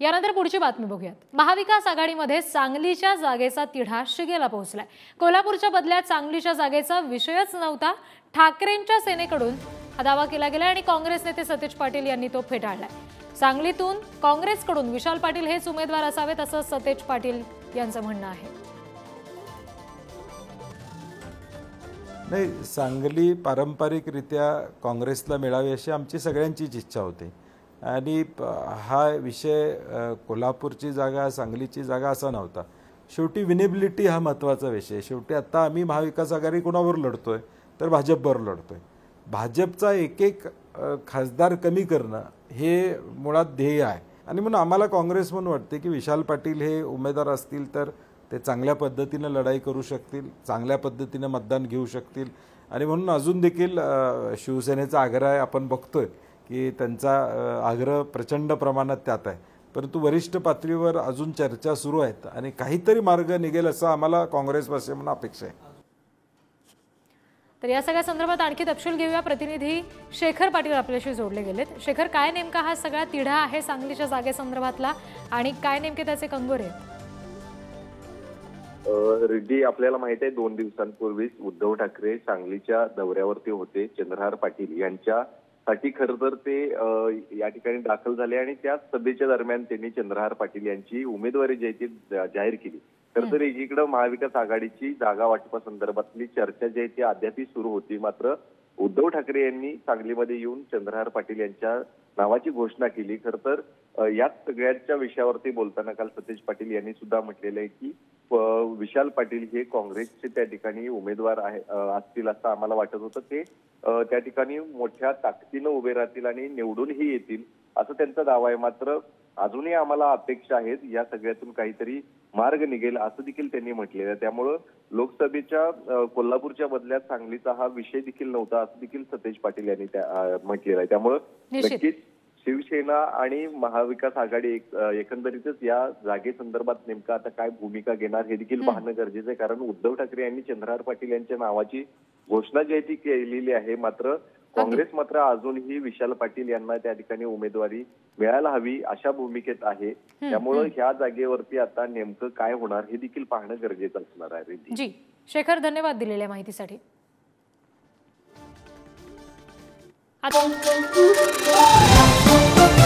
यानंतर पुढची बातमी बघूयात। महाविकास आघाडीमध्ये सांगलीच्या जागेचा तिढा शिगेला पोहोचलाय। कोल्हापूरच्या बदल्यात सांगलीच्या जागेचा विषयच नव्हता। ठाकरेंच्या सेनेकडून हा दावा केला गेला आणि काँग्रेस नेते सतेज पाटील यांनी तो फेटाळलाय। सांगलीतून काँग्रेसकडून विशाल पाटील हेच उमेदवार असावेत असं सतेज पाटील यांचं म्हणणं आहे। नाही, सांगली पारंपरिकरित्या काँग्रेसला मिळावी अशी आमची सगळ्यांचीच इच्छा होती आणि हा विषय कोल्हापूरची जागा सांगलीची जागा असा नव्हता। शेवटी विनेबिलिटी हा महत्त्वाचा विषय। शेवटी आता आम्ही महाविकास आघाडी कोणावर लढतोय तर भाजपवर लढतोय। भाजपचा एक एक खासदार कमी करणं हे मुळात ध्येय आहे आणि म्हणून आम्हाला काँग्रेस म्हणून वाटते की विशाल पाटील हे उमेदवार असतील तर ते चांगल्या पद्धतीने लढाई करू शकतील, चांगल्या पद्धतीने मतदान घेऊ शकतील आणि म्हणून अजून देखील शिवसेनेचा आग्रह आपण बघतोय की त्यांचा आग्रह प्रचंड प्रमाणात त्यात आहे। परंतु वरिष्ठ पातळीवर अजून चर्चा सुरू आहेत आणि काहीतरी मार्ग निघेल असं आम्हाला काँग्रेसपासून म्हणून अपेक्षा आहे। तर या सगळ्या संदर्भात आणखी तपशील घेऊया। प्रतिनिधी शेखर पाटील आपल्याशी जोडले गेलेत। शेखर, काय नेमका हा सगळा तिढा आहे सांगलीच्या जागेसंदर्भातला आणि काय नेमके त्याचे कंगोरे आहेत? रिद्धी, आपल्याला माहिती आहे 2 दिवसांपूर्वीच उद्धव ठाकरे सांगलीच्या दौऱ्यावरती होते। चंद्रहार पाटील यांच्यासाठी खरं तर ते या ठिकाणी दाखल झाले आणि त्याच सभेच्या दरम्यान त्यांनी चंद्रहार पाटील यांची उमेदवारी जी आहे ती जाहीर केली। खरं तर एकीकडे महाविकास आघाडीची जागा वाटपासंदर्भातली चर्चा जी आहे ती अद्यापही सुरू होती। मात्र उद्धव ठाकरे यांनी सांगलीमध्ये येऊन चंद्रहार पाटील यांच्या नावाची घोषणा केली। खरं तर याच सगळ्यांच्या विषयावरती बोलताना काल सतेज पाटील यांनी सुद्धा म्हटलेलं आहे की विशाल पाटील हे काँग्रेसचे त्या ठिकाणी उमेदवार असतील असं आम्हाला वाटत होतं। ते त्या ठिकाणी मोठ्या ताकदीनं उभे राहतील आणि निवडूनही येतील असं त्यांचा दावा आहे। मात्र अजूनही आम्हाला अपेक्षा आहेत या सगळ्यातून काहीतरी मार्ग निघेल असं देखील त्यांनी म्हटलेलं आहे। त्यामुळं लोकसभेच्या कोल्हापूरच्या बदल्यात सांगलीचा हा विषय देखील नव्हता असं देखील सतेज पाटील यांनी म्हटलेलं आहे। त्यामुळं नक्कीच शिवसेना आणि महाविकास आघाडी एकंदरीतच या जागेसंदर्भात नेमका आता काय भूमिका घेणार हे देखील पाहणं गरजेचं आहे। कारण उद्धव ठाकरे यांनी चंद्रहार पाटील यांच्या नावाची घोषणा जी आहे ती केलेली आहे। मात्र काँग्रेस मात्र अजूनही विशाल पाटील यांना त्या ठिकाणी उमेदवारी मिळायला हवी अशा भूमिकेत आहे। त्यामुळे ह्या जागेवरती आता नेमकं काय होणार हे देखील पाहणं गरजेचं असणार आहे। जी शेखर, धन्यवाद दिलेल्या माहितीसाठी। Thank you.